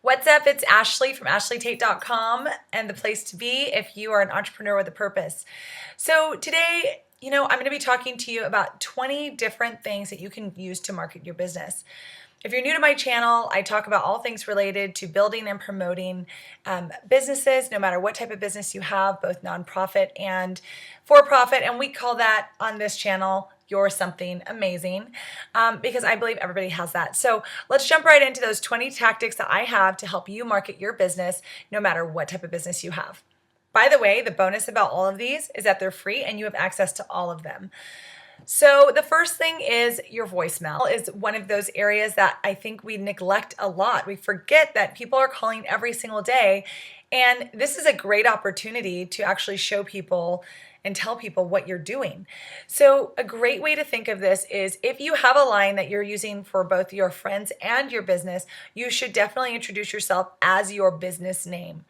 What's up? It's Ashlee from ashleetate.com and the place to be if you are an entrepreneur with a purpose. So today, I'm going to be talking to you about 20 different things that you can use to market your business. If you're new to my channel, I talk about all things related to building and promoting businesses, no matter what type of business you have, both nonprofit and for-profit. And we call that on this channel, You're Something Amazing, because I believe everybody has that. So let's jump right into those 20 tactics that I have to help you market your business, no matter what type of business you have. By the way, the bonus about all of these is that they're free and you have access to all of them. So the first thing is your voicemail is one of those areas that I think we neglect a lot. We forget that people are calling every single day. And this is a great opportunity to actually show people and tell people what you're doing. So a great way to think of this is if you have a line that you're using for both your friends and your business, you should definitely introduce yourself as your business name.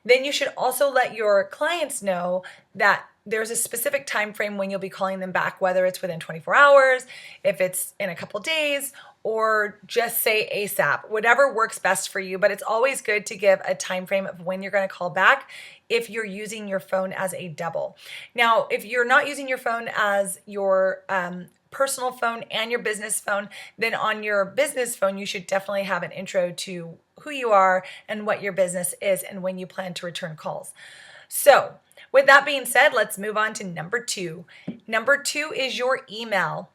Then you should also let your clients know that there's a specific time frame when you'll be calling them back, whether it's within 24 hours, if it's in a couple days, or just say ASAP, whatever works best for you. But it's always good to give a time frame of when you're going to call back if you're using your phone as a double. Now, if you're not using your phone as your personal phone and your business phone, then on your business phone, you should definitely have an intro to who you are and what your business is and when you plan to return calls. So with that being said, let's move on to number two. Number two is your email.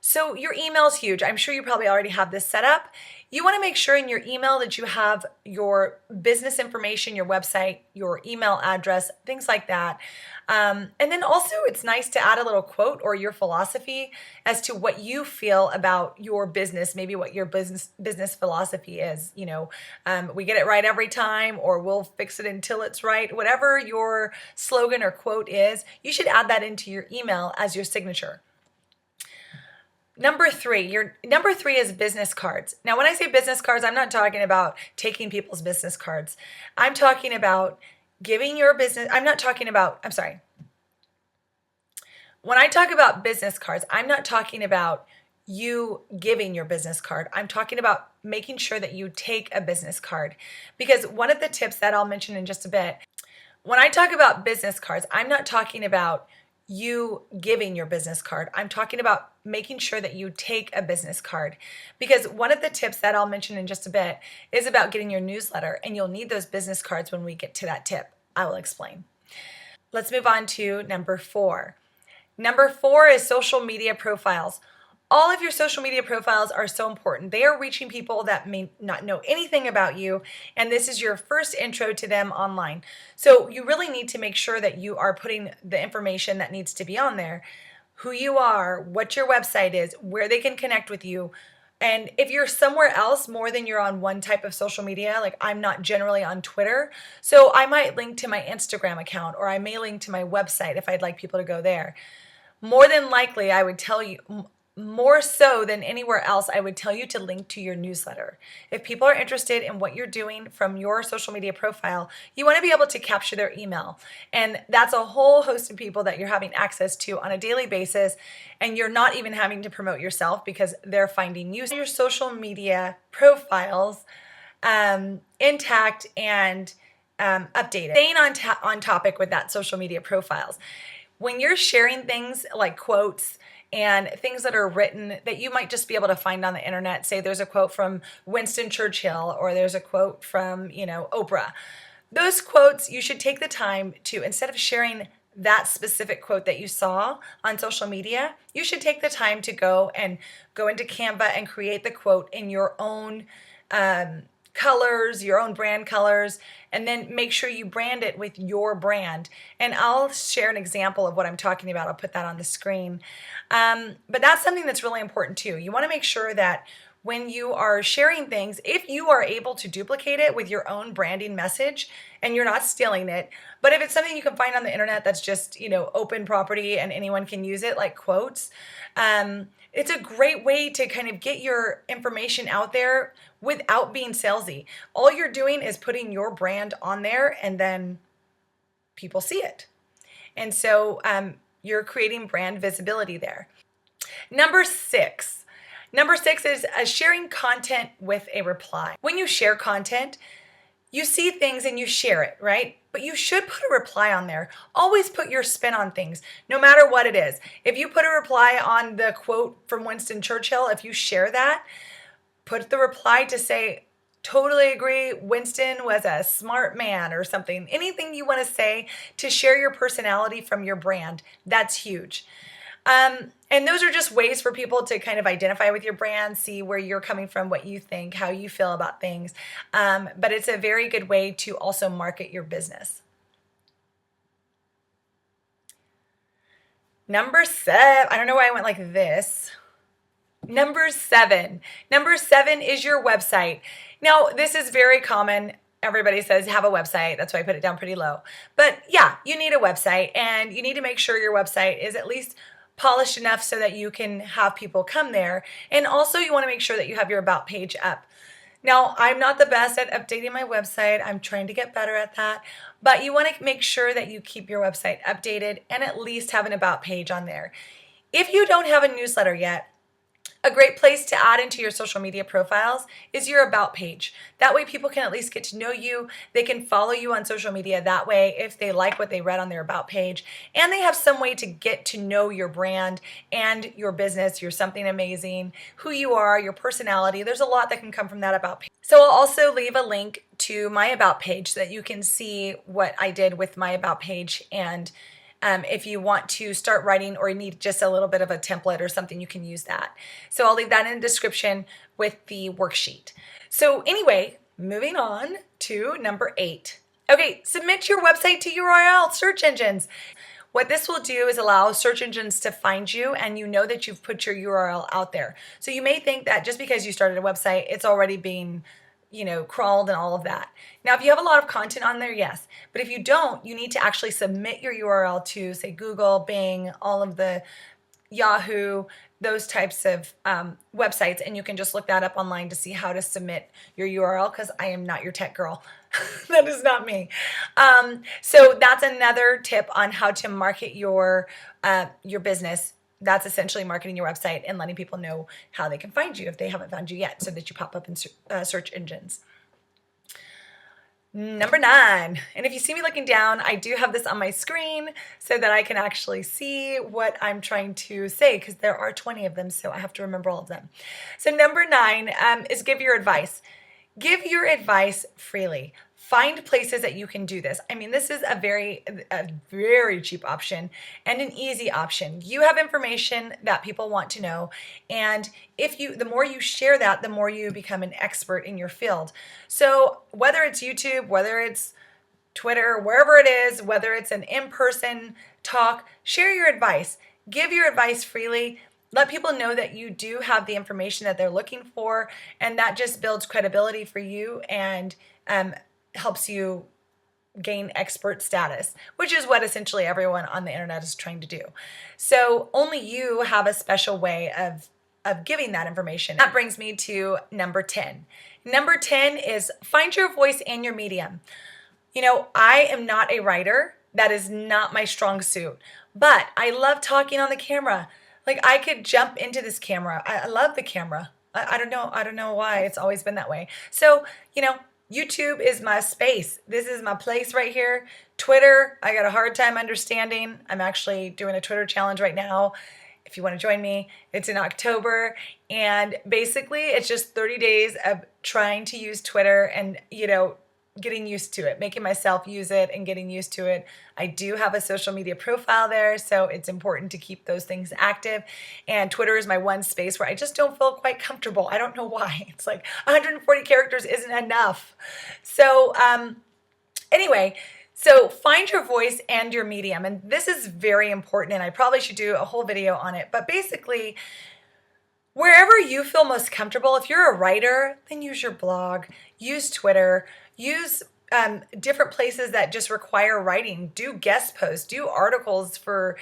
So your email is huge. I'm sure you probably already have this set up. You want to make sure in your email that you have your business information, your website, your email address, things like that. And then also it's nice to add a little quote or your philosophy as to what you feel about your business, maybe what your business philosophy is. We get it right every time, or we'll fix it until it's right. Whatever your slogan or quote is, you should add that into your email as your signature. Number three is business cards. Now, when I say business cards, I'm not talking about taking people's business cards. I'm talking about giving your business. When I talk about business cards, I'm not talking about you giving your business card. I'm talking about making sure that you take a business card. Because one of the tips that I'll mention in just a bit, when I talk about business cards, I'm not talking about you giving your business card. I'm talking about making sure that you take a business card, because one of the tips that I'll mention in just a bit is about getting your newsletter, and you'll need those business cards when we get to that tip. I will explain. Let's move on to number four. Number four is social media profiles. All of your social media profiles are so important. They are reaching people that may not know anything about you, and this is your first intro to them online. So you really need to make sure that you are putting the information that needs to be on there: who you are, what your website is, where they can connect with you. And if you're somewhere else more than you're on one type of social media, like I'm not generally on Twitter, so I might link to my Instagram account, or I may link to my website if I'd like people to go there. More than likely, I would tell you, more so than anywhere else, I would tell you to link to your newsletter. If people are interested in what you're doing from your social media profile, you want to be able to capture their email. And that's a whole host of people that you're having access to on a daily basis. And you're not even having to promote yourself because they're finding you. Your social media profiles intact and updated. Staying on topic with that social media profiles. When you're sharing things like quotes and things that are written that you might just be able to find on the internet, say there's a quote from Winston Churchill, or there's a quote from, Oprah. Those quotes, you should take the time to, instead of sharing that specific quote that you saw on social media, you should take the time to go into Canva and create the quote in your own colors, your own brand colors, and then make sure you brand it with your brand. And I'll share an example of what I'm talking about. I'll put that on the screen. But that's something that's really important too. You want to make sure that when you are sharing things, if you are able to duplicate it with your own branding message and you're not stealing it, but if it's something you can find on the internet that's just, open property and anyone can use it, like quotes, it's a great way to kind of get your information out there without being salesy. All you're doing is putting your brand on there, and then people see it. And so you're creating brand visibility there. Number six Number 6 is sharing content with a reply. When you share content, you see things and you share it, right? But you should put a reply on there. Always put your spin on things, no matter what it is. If you put a reply on the quote from Winston Churchill, if you share that, put the reply to say, totally agree, Winston was a smart man or something. Anything you want to say to share your personality from your brand, that's huge. And those are just ways for people to kind of identify with your brand, see where you're coming from, what you think, how you feel about things. But it's a very good way to also market your business. Number 7, I don't know why I went like this. Number 7 is your website. Now, this is very common. Everybody says have a website. That's why I put it down pretty low. But yeah, you need a website, and you need to make sure your website is at least polished enough so that you can have people come there. And also you want to make sure that you have your about page up. Now, I'm not the best at updating my website. I'm trying to get better at that. But you want to make sure that you keep your website updated and at least have an about page on there. If you don't have a newsletter yet, a great place to add into your social media profiles is your about page. That way people can at least get to know you. They can follow you on social media that way if they like what they read on their about page. And they have some way to get to know your brand and your business, your something amazing, who you are, your personality. There's a lot that can come from that about page. So I'll also leave a link to my about page so that you can see what I did with my about page, and if you want to start writing or need just a little bit of a template or something, you can use that. So I'll leave that in the description with the worksheet. So anyway, moving on to number 8. Okay, submit your website to URL search engines. What this will do is allow search engines to find you, and you know that you've put your URL out there. So you may think that just because you started a website, it's already being crawled and all of that. Now, if you have a lot of content on there, yes. But if you don't, you need to actually submit your URL to, say, Google, Bing, all of the Yahoo, those types of websites. And you can just look that up online to see how to submit your URL, because I am not your tech girl. That is not me. So that's another tip on how to market your business. That's essentially marketing your website and letting people know how they can find you if they haven't found you yet, so that you pop up in search engines. Number 9, and if you see me looking down, I do have this on my screen so that I can actually see what I'm trying to say, because there are 20 of them, so I have to remember all of them. So number 9 is give your advice. Give your advice freely. Find places that you can do this. I mean, this is a very cheap option and an easy option. You have information that people want to know, and the more you share that, the more you become an expert in your field. So whether it's YouTube, whether it's Twitter, wherever it is, whether it's an in-person talk, share your advice. Give your advice freely. Let people know that you do have the information that they're looking for, and that just builds credibility for you and helps you gain expert status, which is what essentially everyone on the internet is trying to do. So only you have a special way of giving that information. That brings me to number 10. Number 10 is find your voice and your medium. I am not a writer. That is not my strong suit, but I love talking on the camera. Like, I could jump into this camera. I love the camera. I don't know why. It's always been that way. So, YouTube is my space. This is my place right here. Twitter, I got a hard time understanding. I'm actually doing a Twitter challenge right now. If you want to join me, it's in October. And basically, it's just 30 days of trying to use Twitter and, getting used to it, making myself use it and getting used to it. I do have a social media profile there, so it's important to keep those things active. And Twitter is my one space where I just don't feel quite comfortable. I don't know why. It's like 140 characters isn't enough. So anyway, so find your voice and your medium. And this is very important, and I probably should do a whole video on it. But basically, wherever you feel most comfortable, if you're a writer, then use your blog, use Twitter, use different places that just require writing. Do guest posts, do articles for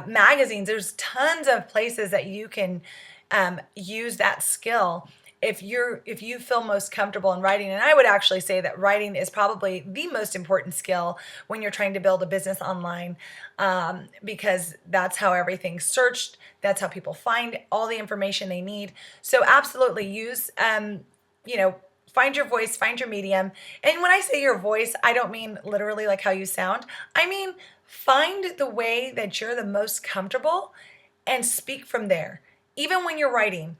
magazines. There's tons of places that you can use that skill. if you feel most comfortable in writing, and I would actually say that writing is probably the most important skill when you're trying to build a business online, because that's how everything's searched. That's how people find all the information they need. So absolutely use, find your voice, find your medium. And when I say your voice, I don't mean literally like how you sound. I mean, find the way that you're the most comfortable and speak from there. Even when you're writing,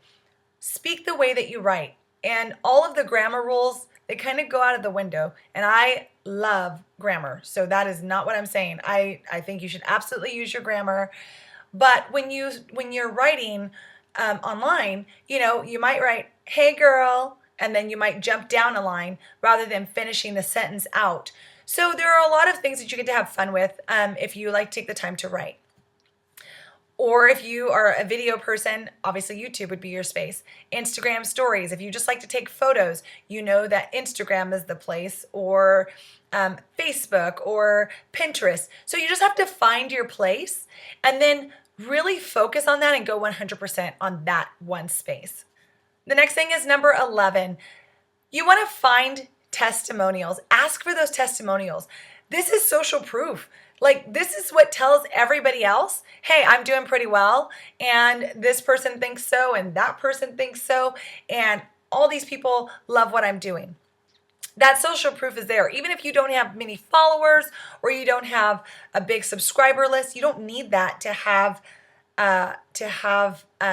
speak the way that you write. And all of the grammar rules, they kind of go out of the window. And I love grammar. So that is not what I'm saying. I think you should absolutely use your grammar. But when you're writing online, you might write, "Hey girl," and then you might jump down a line rather than finishing the sentence out. So there are a lot of things that you get to have fun with if you take the time to write. Or if you are a video person, obviously YouTube would be your space. Instagram stories, if you just like to take photos, you know that Instagram is the place, or Facebook or Pinterest. So you just have to find your place and then really focus on that and go 100% on that one space. The next thing is number 11. You want to find testimonials. Ask for those testimonials. This is social proof. This is what tells everybody else, hey, I'm doing pretty well, and this person thinks so, and that person thinks so, and all these people love what I'm doing. That social proof is there. Even if you don't have many followers or you don't have a big subscriber list, you don't need that to have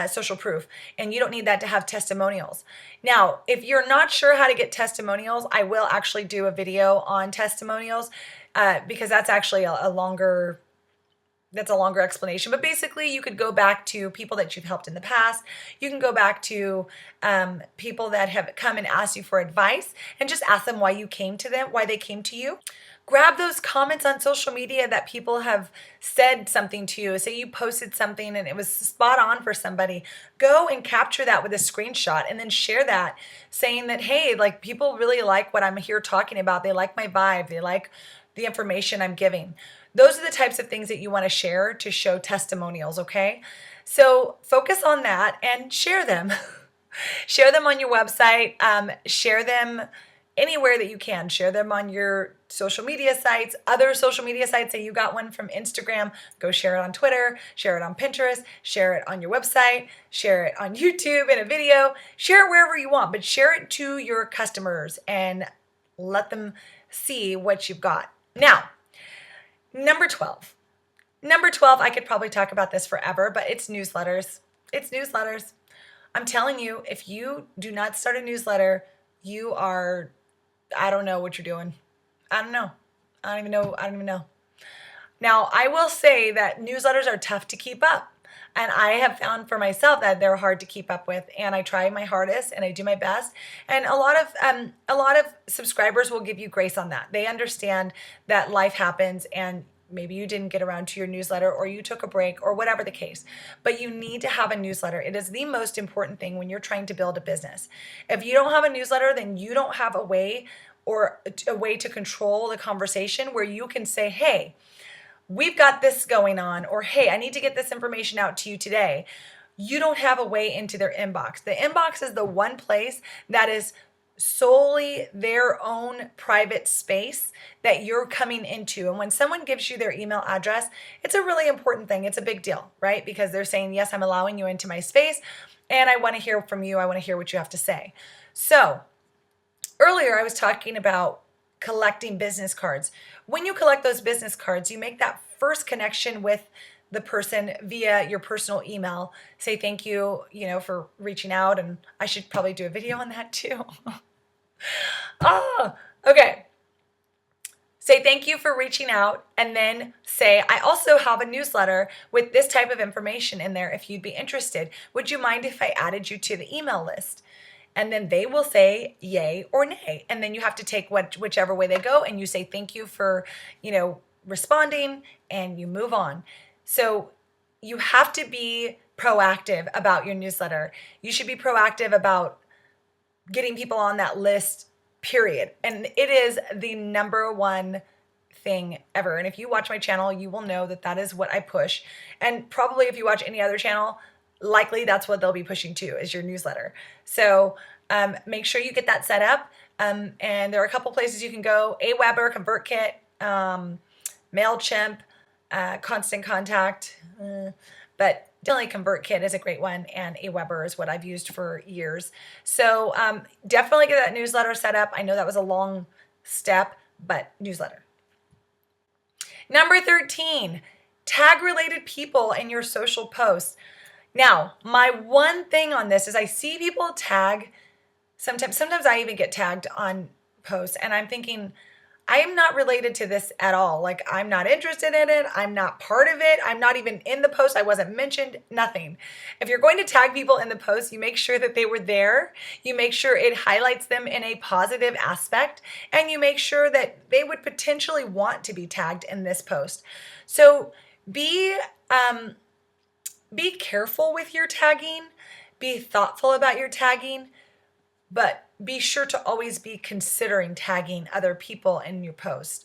social proof, and you don't need that to have testimonials. Now, if you're not sure how to get testimonials, I will actually do a video on testimonials because that's actually a longer explanation. But basically, you could go back to people that you've helped in the past. You can go back to people that have come and asked you for advice, and just ask them why they came to you. Grab those comments on social media that people have said something to you. Say you posted something and it was spot on for somebody. Go and capture that with a screenshot and then share that, saying that, hey, people really like what I'm here talking about. They like my vibe. They like the information I'm giving. Those are the types of things that you want to share to show testimonials, okay? So focus on that and share them. Share them on your website. Share them anywhere that you can. Share them on your social media sites, other social media sites. Say you got one from Instagram, go share it on Twitter, share it on Pinterest, share it on your website, share it on YouTube in a video, share it wherever you want, but share it to your customers and let them see what you've got. Now, number 12. Number 12, I could probably talk about this forever, but it's newsletters. It's newsletters. I'm telling you, if you do not start a newsletter, I don't know what you're doing. I don't even know. Now, I will say that newsletters are tough to keep up. And I have found for myself that they're hard to keep up with, and I try my hardest and I do my best. And a lot of subscribers will give you grace on that. They understand that life happens, and maybe you didn't get around to your newsletter, or you took a break, or whatever the case. But you need to have a newsletter. It is the most important thing when you're trying to build a business. If you don't have a newsletter, then you don't have a way to control the conversation where you can say, hey, we've got this going on, or hey, I need to get this information out to you today. You don't have a way into their inbox. The inbox is the one place that is solely their own private space that you're coming into. And when someone gives you their email address, it's a really important thing. It's a big deal, right? Because they're saying, yes, I'm allowing you into my space, and I want to hear from you. I want to hear what you have to say. So earlier I was talking about collecting business cards. When you collect those business cards, you make that first connection with the person via your personal email. Say thank you, for reaching out, and I should probably do a video on that too. Okay. Say thank you for reaching out, and then say, I also have a newsletter with this type of information in there if you'd be interested. Would you mind if I added you to the email list? And then they will say yay or nay. And then you have to take whichever way they go, and you say thank you for, responding, and you move on. So you have to be proactive about your newsletter. You should be proactive about getting people on that list, period. And it is the number one thing ever. And if you watch my channel, you will know that is what I push. And probably if you watch any other channel, likely that's what they'll be pushing too, is your newsletter. So Make sure you get that set up. And there are a couple places you can go: Aweber, ConvertKit, MailChimp, Constant Contact. But definitely ConvertKit is a great one, and Aweber is what I've used for years. So definitely get that newsletter set up. I know that was a long step, but newsletter. Number 13, tag related people in your social posts. Now, my one thing on this is I see people tag, sometimes I even get tagged on posts, and I'm thinking, I am not related to this at all. Like, I'm not interested in it. I'm not part of it. I'm not even in the post. I wasn't mentioned, nothing. If you're going to tag people in the post, you make sure that they were there. You make sure it highlights them in a positive aspect, and you make sure that they would potentially want to be tagged in this post. So be careful with your tagging. Be thoughtful about your tagging. But be sure to always be considering tagging other people in your post.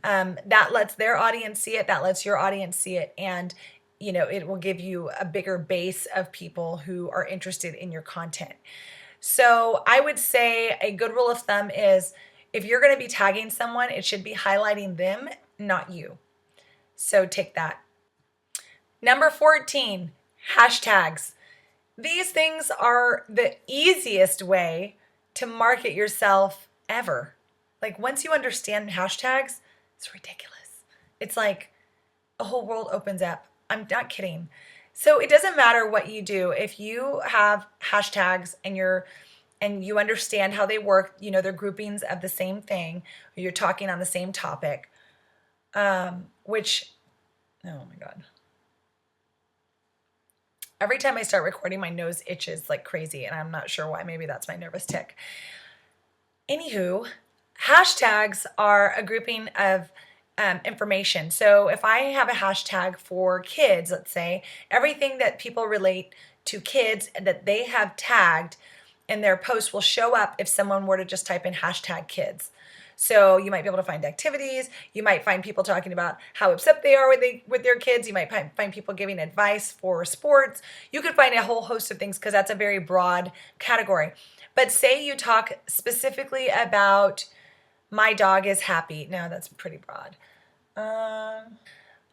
That lets their audience see it. That lets your audience see it. And, it will give you a bigger base of people who are interested in your content. So I would say a good rule of thumb is if you're going to be tagging someone, it should be highlighting them, not you. So take that. Number 14, hashtags. These things are the easiest way to market yourself ever. Like, once you understand hashtags, it's ridiculous. It's like a whole world opens up. I'm not kidding. So it doesn't matter what you do. If you have hashtags and you understand how they work, they're groupings of the same thing, or you're talking on the same topic, which, oh my God. Every time I start recording, my nose itches like crazy, and I'm not sure why. Maybe that's my nervous tick. Anywho, hashtags are a grouping of information. So if I have a hashtag for kids, let's say, everything that people relate to kids that they have tagged in their post will show up if someone were to just type in hashtag kids. So you might be able to find activities. You might find people talking about how upset they are with their kids. You might find people giving advice for sports. You could find a whole host of things because that's a very broad category. But say you talk specifically about my dog is happy. No, that's pretty broad.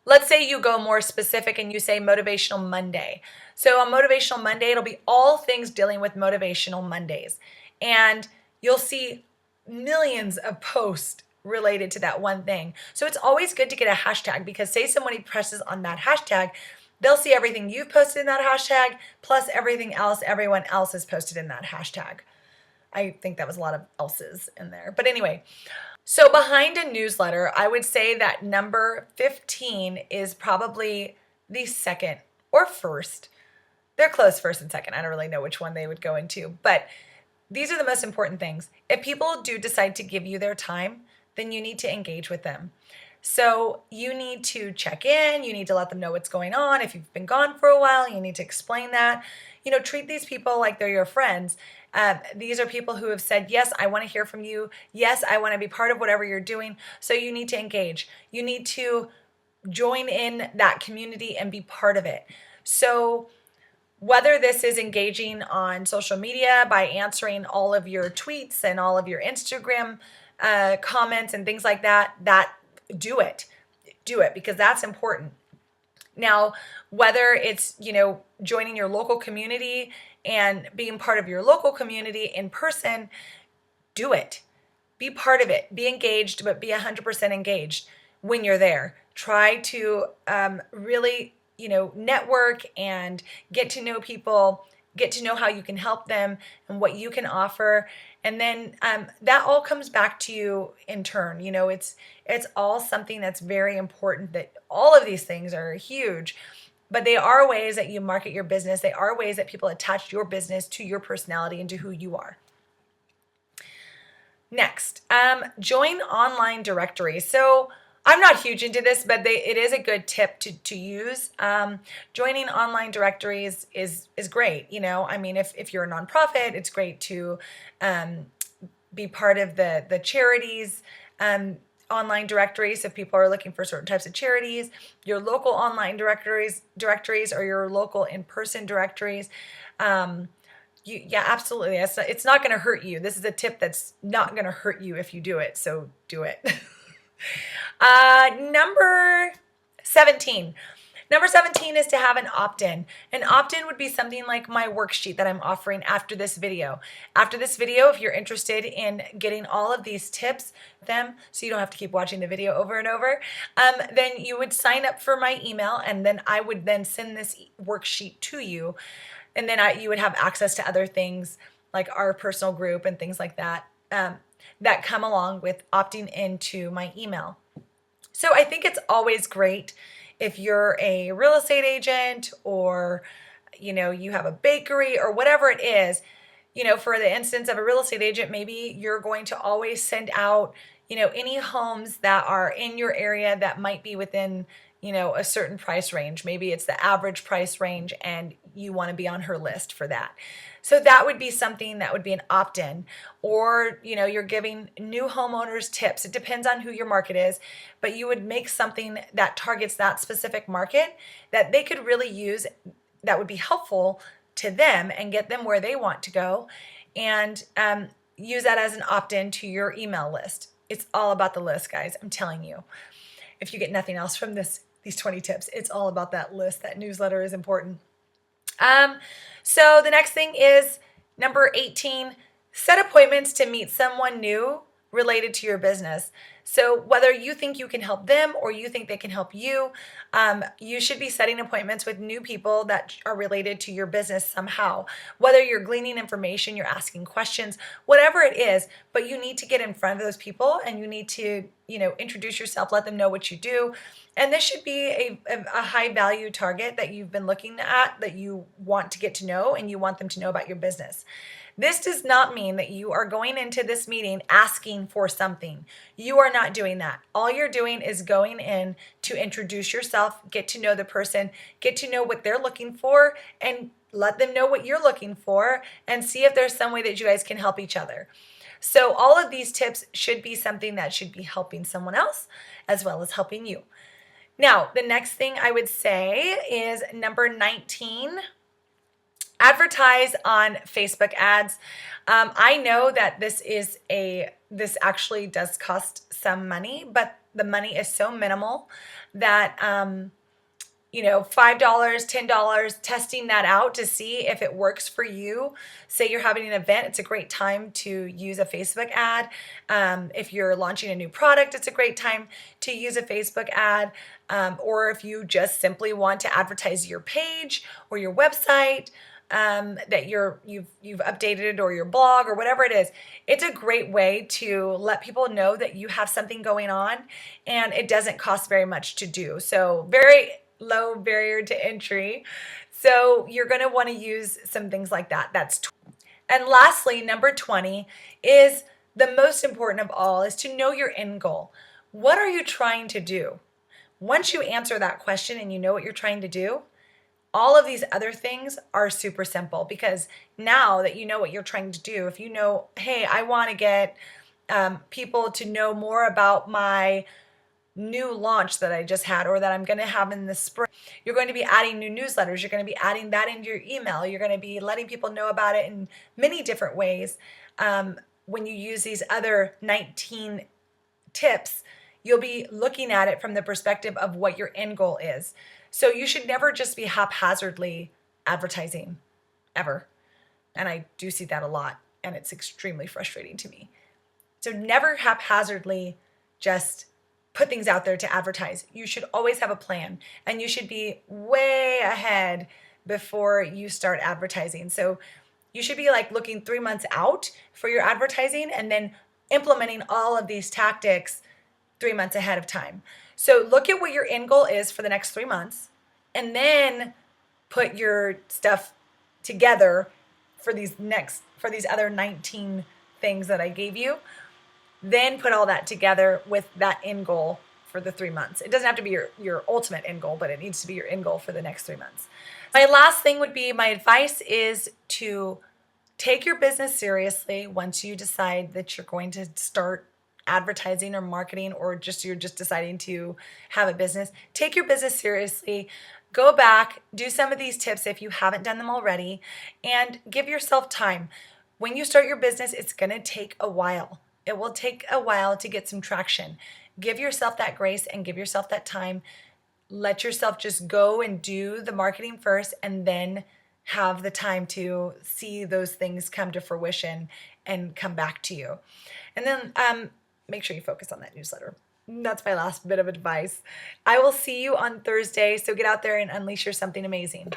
Let's say you go more specific and you say Motivational Monday. So on Motivational Monday, it'll be all things dealing with Motivational Mondays. And you'll see millions of posts related to that one thing. So it's always good to get a hashtag, because say somebody presses on that hashtag, they'll see everything you've posted in that hashtag plus everything else everyone else has posted in that hashtag. I think that was a lot of else's in there. But anyway, so behind a newsletter, I would say that number 15 is probably the second or first. They're close, first and second. I don't really know which one they would go into, but these are the most important things. If people do decide to give you their time, then you need to engage with them. So you need to check in. You need to let them know what's going on. If you've been gone for a while, you need to explain that. Treat these people like they're your friends. These are people who have said, yes, I want to hear from you. Yes, I want to be part of whatever you're doing. So you need to engage. You need to join in that community and be part of it. So whether this is engaging on social media by answering all of your tweets and all of your Instagram comments and things like that, do it because that's important. Now, whether it's, joining your local community and being part of your local community in person, do it. Be part of it. Be engaged, but be 100% engaged when you're there. Try to really, network and get to know people, get to know how you can help them and what you can offer. And then that all comes back to you in turn. It's all something that's very important, that all of these things are huge, but they are ways that you market your business. They are ways that people attach your business to your personality and to who you are. Next, join online directories. So I'm not huge into this, but it is a good tip to use. Joining online directories is great. If you're a nonprofit, it's great to be part of the charities online directories if people are looking for certain types of charities, your local online directories or your local in-person directories. Yeah, absolutely. It's not going to hurt you. This is a tip that's not going to hurt you if you do it. So do it. Number 17. Number 17 is to have an opt-in. An opt-in would be something like my worksheet that I'm offering after this video. After this video, if you're interested in getting all of these tips, them, so you don't have to keep watching the video over and over, then you would sign up for my email, and then I would then send this worksheet to you. And then you would have access to other things like our personal group and things like that, that come along with opting into my email. So I think it's always great if you're a real estate agent, or you have a bakery or whatever it is. For the instance of a real estate agent, maybe you're going to always send out any homes that are in your area that might be within a certain price range. Maybe it's the average price range and you want to be on her list for that. So that would be something that would be an opt-in. Or you're giving new homeowners tips. It depends on who your market is, but you would make something that targets that specific market that they could really use, that would be helpful to them and get them where they want to go, and use that as an opt-in to your email list. It's all about the list, guys. I'm telling you. If you get nothing else from these 20 tips, it's all about that list. That newsletter is important. So the next thing is number 18, set appointments to meet someone new related to your business. So whether you think you can help them or you think they can help you, you should be setting appointments with new people that are related to your business somehow. Whether you're gleaning information, you're asking questions, whatever it is, but you need to get in front of those people and you need to, introduce yourself, let them know what you do. And this should be a high value target that you've been looking at, that you want to get to know and you want them to know about your business. This does not mean that you are going into this meeting asking for something. You are not doing that. All you're doing is going in to introduce yourself, get to know the person, get to know what they're looking for, and let them know what you're looking for, and see if there's some way that you guys can help each other. So all of these tips should be something that should be helping someone else as well as helping you. Now, the next thing I would say is number 19. Advertise on Facebook ads. I know that this actually does cost some money, but the money is so minimal that $5, $10, testing that out to see if it works for you. Say you're having an event, it's a great time to use a Facebook ad. If you're launching a new product, it's a great time to use a Facebook ad. Or if you just simply want to advertise your page or your website, that you've updated, or your blog or whatever it is, it's a great way to let people know that you have something going on, and it doesn't cost very much to do. So very low barrier to entry. So you're going to want to use some things like that. And lastly, number 20 is the most important of all, is to know your end goal. What are you trying to do? Once you answer that question and you know what you're trying to do, all of these other things are super simple, because now that you know what you're trying to do, if you know, hey, I want to get people to know more about my new launch that I just had, or that I'm going to have in the spring, you're going to be adding new newsletters. You're going to be adding that into your email. You're going to be letting people know about it in many different ways. When you use these other 19 tips, you'll be looking at it from the perspective of what your end goal is. So you should never just be haphazardly advertising, ever. And I do see that a lot, and it's extremely frustrating to me. So never haphazardly just put things out there to advertise. You should always have a plan, and you should be way ahead before you start advertising. So you should be like looking 3 months out for your advertising, and then implementing all of these tactics 3 months ahead of time. So look at what your end goal is for the next 3 months, and then put your stuff together for these other 19 things that I gave you. Then put all that together with that end goal for the 3 months. It doesn't have to be your ultimate end goal, but it needs to be your end goal for the next 3 months. My last thing would be, my advice is to take your business seriously once you decide that you're going to start advertising or marketing, or just you're just deciding to have a business, take your business seriously. Go back, do some of these tips if you haven't done them already, and give yourself time. When you start your business, it's going to take a while. It will take a while to get some traction. Give yourself that grace and give yourself that time. Let yourself just go and do the marketing first, and then have the time to see those things come to fruition and come back to you. And then make sure you focus on that newsletter. That's my last bit of advice. I will see you on Thursday, so get out there and unleash your something amazing.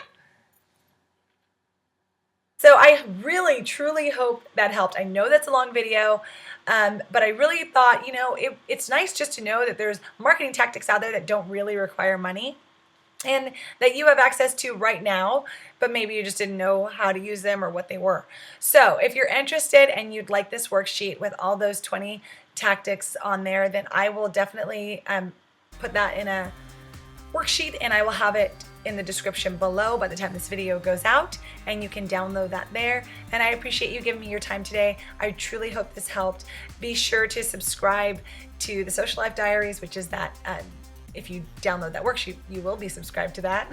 So I really, truly hope that helped. I know that's a long video, but I really thought, it's nice just to know that there's marketing tactics out there that don't really require money, and that you have access to right now, but maybe you just didn't know how to use them or what they were. So if you're interested and you'd like this worksheet with all those 20 tactics on there, then I will definitely put that in a worksheet, and I will have it in the description below by the time this video goes out, and you can download that there. And I appreciate you giving me your time today. I truly hope this helped. Be sure to subscribe to the Socialife Diaries, which is that if you download that worksheet, you will be subscribed to that.